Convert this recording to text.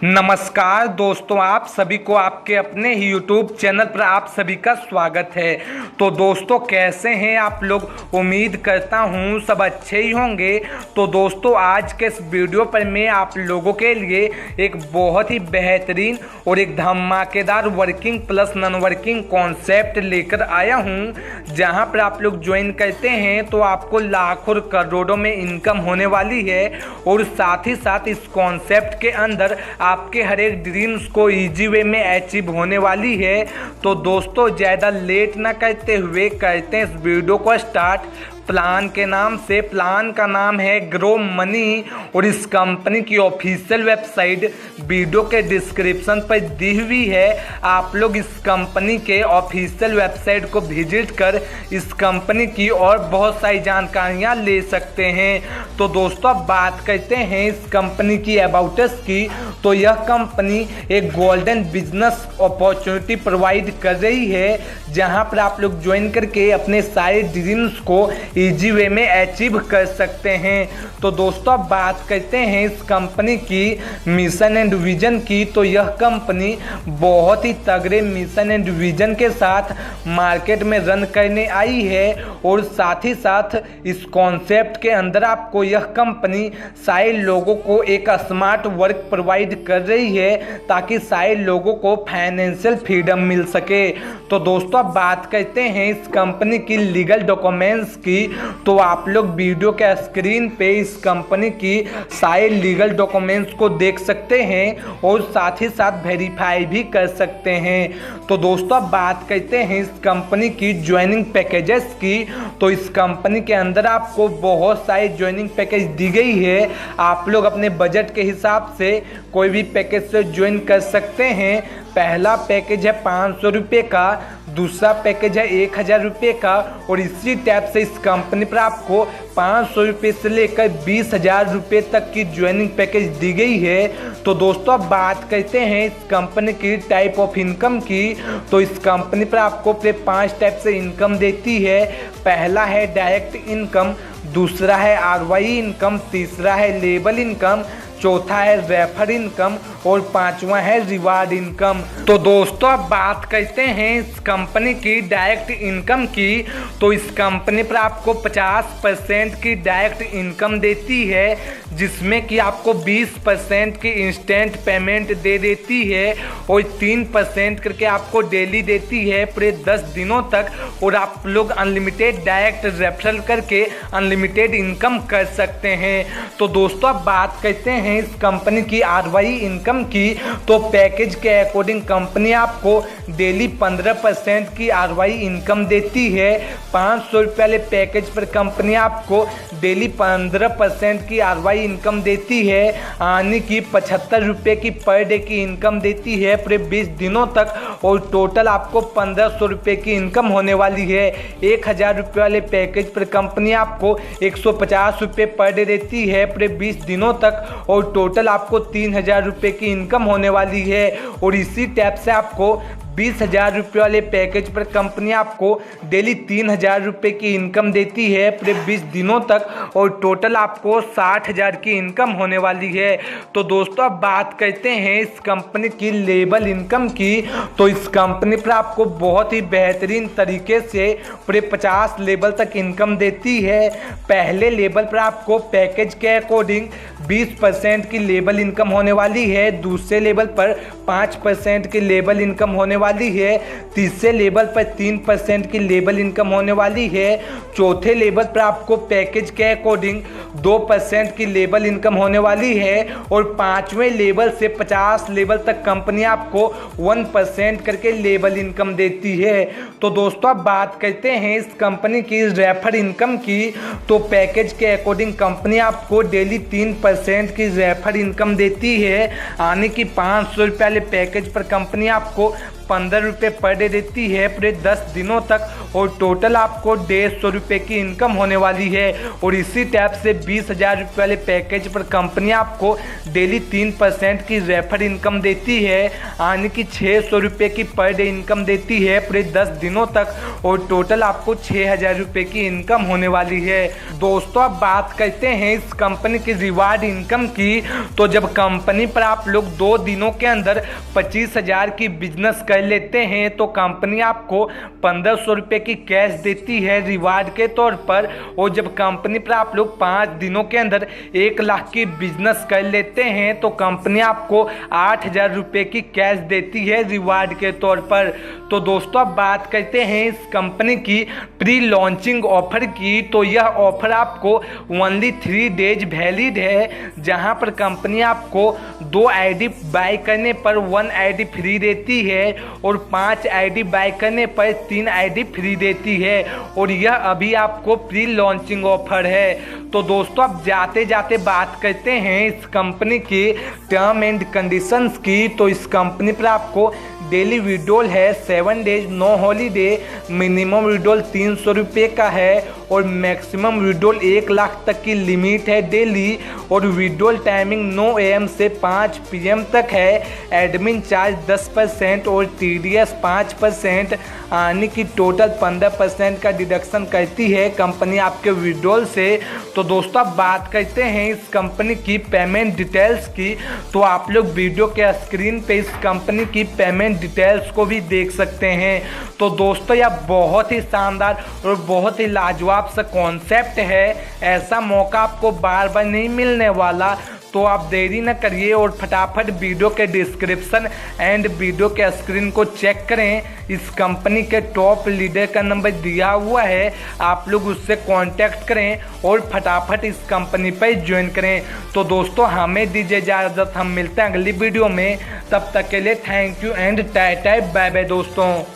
नमस्कार दोस्तों, आप सभी को आपके अपने ही YouTube चैनल पर आप सभी का स्वागत है। तो दोस्तों, कैसे हैं आप लोग? उम्मीद करता हूं सब अच्छे ही होंगे। तो दोस्तों, आज के इस वीडियो पर मैं आप लोगों के लिए एक बहुत ही बेहतरीन और एक धमाकेदार working plus non working concept लेकर आया हूं, जहां पर आप लोग ज्वाइन करते हैं तो आपको लाखों और करोड़ों में इनकम होने वाली है। और साथ ही साथ इस कॉन्सेप्ट के अंदर आपके हर एक ड्रीम्स को इजी वे में अचीव होने वाली है। तो दोस्तों, ज़्यादा लेट ना करते हुए करते हैं इस वीडियो को स्टार्ट। प्लान के नाम से, प्लान का नाम है ग्रो मनी और इस कंपनी की ऑफिशियल वेबसाइट वीडियो के डिस्क्रिप्शन पर दी हुई है। आप लोग इस कंपनी के ऑफिशियल वेबसाइट को विजिट कर इस कंपनी की और बहुत सारी जानकारियां ले सकते हैं। तो दोस्तों, अब बात करते हैं इस कंपनी की अबाउट अस की। तो यह कंपनी एक गोल्डन बिजनेस अपॉर्चुनिटी प्रोवाइड कर रही है, जहां पर आप लोग ज्वाइन करके अपने सारे ड्रीम्स को इजी वे में अचीव कर सकते हैं। तो दोस्तों, अब बात करते हैं इस कंपनी की मिशन एंड विजन की। तो यह कंपनी बहुत ही तगड़े मिशन एंड विजन के साथ मार्केट में रन करने आई है। और साथ ही साथ इस कॉन्सेप्ट के अंदर आपको यह कंपनी सारे लोगों को एक स्मार्ट वर्क प्रोवाइड कर रही है, ताकि सारे लोगों को फाइनेंशियल फ्रीडम मिल सके। तो दोस्तों, अब बात करते हैं इस कंपनी की लीगल डॉक्यूमेंट्स की। तो आप लोग वीडियो के स्क्रीन पे इस कंपनी की सारे लीगल डॉक्यूमेंट्स को देख सकते हैं और साथ ही साथ वेरीफाई भी कर सकते हैं। तो दोस्तों, अब बात करते हैं इस कंपनी की ज्वाइनिंग पैकेजेस की। तो इस कंपनी के अंदर आपको बहुत सारे ज्वाइनिंग पैकेज दी गई है। आप लोग अपने बजट के हिसाब से कोई भी पैकेज से ज्वाइन कर सकते हैं। पहला पैकेज है 500 रुपये का, दूसरा पैकेज है 1000 रुपये का, और इसी टाइप से इस कंपनी पर आपको 500 रुपये से लेकर 20,000 रुपये तक की ज्वाइनिंग पैकेज दी गई है। तो दोस्तों, अब बात करते हैं इस कंपनी की टाइप ऑफ इनकम की। तो इस कंपनी पर आपको 5 टाइप से इनकम देती है। पहला है डायरेक्ट इनकम, दूसरा है RY इनकम, तीसरा है लेबल इनकम, चौथा है रेफर इनकम और पांचवा है रिवार्ड इनकम। तो दोस्तों, अब बात करते हैं इस कंपनी की डायरेक्ट इनकम की। तो इस कंपनी पर आपको 50% की डायरेक्ट इनकम देती है, जिसमें कि आपको 20% की इंस्टेंट पेमेंट दे देती है और 3% करके आपको डेली देती है पूरे 10 दिनों तक। और आप लोग अनलिमिटेड डायरेक्ट रेफरल करके अनलिमिटेड इनकम कर सकते हैं। तो दोस्तों, अब बात करते हैं इस कंपनी की RY इनकम की। तो पैकेज के अकॉर्डिंग कंपनी आपको डेली 15% की RY इनकम देती है। 500 रुपये वाले पैकेज पर कंपनी आपको डेली 15% की RY इनकम देती है, यानी कि 75 रुपये की पर डे की इनकम देती है पूरे 20 दिनों तक। और टोटल आपको 1500 रुपये की इनकम होने वाली है। 1000 रुपये वाले पैकेज पर कंपनी आपको 150 रुपये पर डे देती है पूरे 20 दिनों तक, और टोटल आपको 3000 रुपये की इनकम होने वाली है। और इसी टाइप से आपको 20,000 रुपये वाले पैकेज पर कंपनी आपको डेली 3000 रुपये की इनकम देती है पूरे 20 दिनों तक, और टोटल आपको 60,000 की इनकम होने वाली है। तो दोस्तों, अब बात करते हैं इस कंपनी की लेबल इनकम की। तो इस कंपनी पर आपको बहुत ही बेहतरीन तरीके से पूरे 50 लेवल तक इनकम देती है। पहले लेवल पर आपको पैकेज के अकॉर्डिंग 20% की लेबल इनकम होने वाली है, दूसरे लेवल पर 5% की लेबल इनकम होने वाली है, तीसरे लेवल पर 3% की लेबल इनकम होने वाली है, चौथे लेवल पर आपको पैकेज के अकॉर्डिंग 2% की लेबल इनकम होने वाली है, और 5वें लेवल से 50 लेवल तक कंपनी आपको 1% करके लेबल इनकम देती है। तो दोस्तों, अब बात करते हैं इस कंपनी की रेफर इनकम की। तो पैकेज के अकॉर्डिंग कंपनी आपको डेली 3% की रेफर इनकम देती है, यानी कि 500 रुपये वाले पैकेज पर कंपनी आपको 15 रुपये पर डे देती है पूरे 10 दिनों तक, और टोटल आपको 150 रुपये की इनकम होने वाली है। और इसी टाइप से 20,000 रुपये वाले पैकेज पर कंपनी आपको डेली 3% की रेफर इनकम देती है, यानी कि 600 रुपये की पर डे इनकम देती है पूरे 10 दिनों तक, और टोटल आपको 6,000 रुपये की इनकम होने वाली है। दोस्तों अब बात करते हैं इस कंपनी की रिवार्ड इनकम की। तो जब कंपनी पर आप लोग 2 दिनों के अंदर 25,000 की बिजनेस कर लेते हैं तो कंपनी आपको 1,500 रुपये की कैश देती है रिवार्ड के तौर पर। और जब कंपनी पर आप लोग 5 दिनों के अंदर 1 लाख की बिजनेस कर लेते हैं तो कंपनी आपको 8,000 रुपये की कैश देती है रिवार्ड के तौर पर। तो दोस्तों अब बात करते हैं इस कंपनी की प्री लॉन्चिंग ऑफर की। तो यह ऑफर आपको ओनली 3 डेज वैलिड है, जहां पर कंपनी आपको 2 आईडी बाय करने पर 1 आईडी फ्री देती है और 5 आईडी बाय करने पर 3 आईडी फ्री देती है। और यह अभी आपको प्री लॉन्चिंग ऑफर है। तो दोस्तों अब जाते जाते बात करते हैं इस कंपनी की टर्म एंड कंडीशंस की। तो इस कंपनी पर आपको डेली विड्रॉल है 7 days no holiday, minimum withdrawal 300 रुपये का है और मैक्सिमम विड्रॉल 1 लाख तक की लिमिट है डेली। और विड्रॉल टाइमिंग 9 AM से 5 PM तक है। एडमिन चार्ज 10% और TDS 5%, यानी कि टोटल 15% का डिडक्शन करती है कंपनी आपके विड्रॉल से। तो दोस्तों अब बात करते हैं इस कंपनी की पेमेंट डिटेल्स की। तो आप लोग वीडियो के स्क्रीन पे इस कंपनी की पेमेंट डिटेल्स को भी देख सकते हैं। तो दोस्तों यह बहुत ही शानदार और बहुत ही लाजवाब सा कॉन्सेप्ट है। ऐसा मौका आपको बार बार नहीं मिलने वाला। तो आप देरी न करिए और फटाफट वीडियो के डिस्क्रिप्शन एंड वीडियो के स्क्रीन को चेक करें। इस कंपनी के टॉप लीडर का नंबर दिया हुआ है, आप लोग उससे कांटेक्ट करें और फटाफट इस कंपनी पर ज्वाइन करें। तो दोस्तों हमें दीजिए इजाज़त, हम मिलते हैं अगली वीडियो में। तब तक के लिए thank you and tata bye bye दोस्तों।